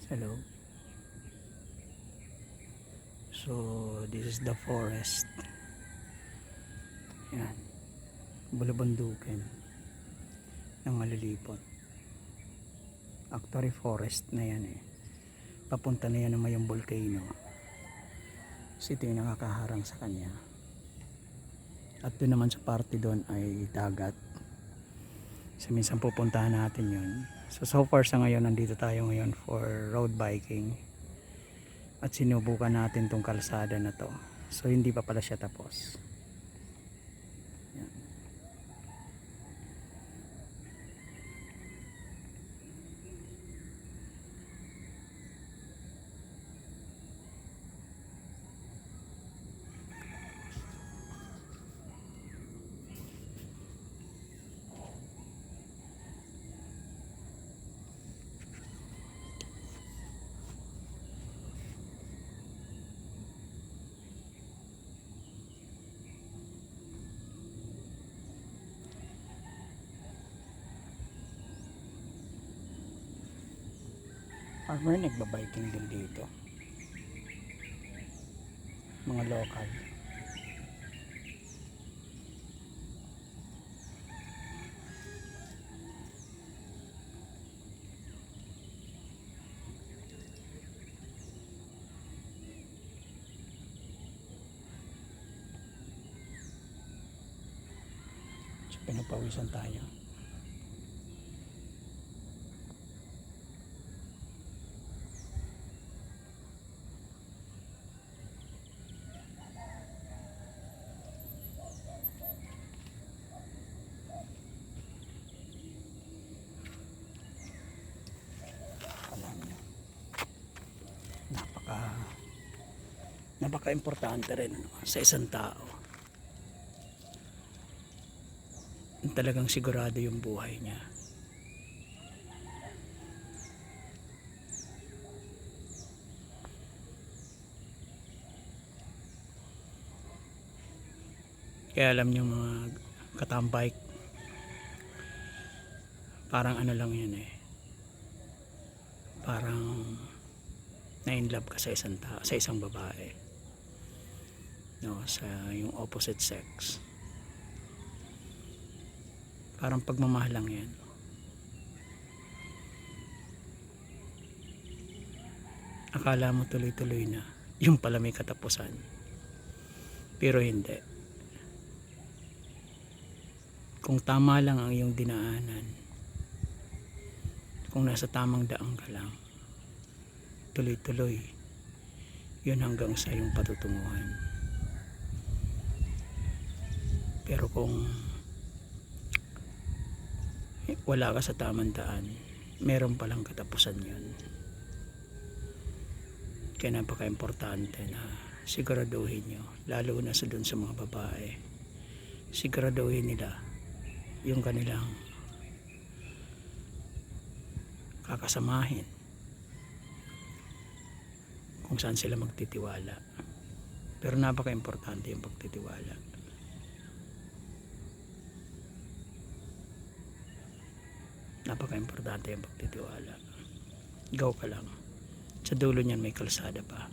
Hello. So this is the forest. Yan. Bulubundukin ng malilipot. Actually forest na yan eh. Papunta na yan ng mayong volcano. Kasi ito yung nakakaharang sa kanya. At doon naman sa parte doon ay dagat. So minsan pupuntahan natin yun. So far sa ngayon nandito tayo ngayon for road biking. At sinubukan natin tong kalsada na to. So hindi pa pala siya tapos. Yan. Farmer nagbabiking din dito. Mga local. So pinapawisan tayo. Napaka-importante rin sa isang tao. Talagang sigurado yung buhay niya. Kaya alam niyo mga katambay, parang ano lang yun eh. Parang na-inlove ka sa isang tao, sa isang babae. No, sa yung opposite sex. Parang pagmamahal lang yan. Akala mo tuloy-tuloy na, yung pala may katapusan. Pero hindi. Kung tama lang ang iyong dinaanan, kung nasa tamang daang ka lang, tuloy-tuloy, yun hanggang sa iyong patutunguhan. Pero kung wala ka sa tamang daan, meron palang katapusan yun. Kaya napaka-importante na siguraduhin nyo, lalo na sa dun sa mga babae, siguraduhin nila yung kanilang kakasamahin, kung saan sila magtitiwala. Pero napaka-importante yung pagtitiwala. Napaka-importante yung pagtitiwala. Go ka lang. Sa dulo niyan may kalsada pa.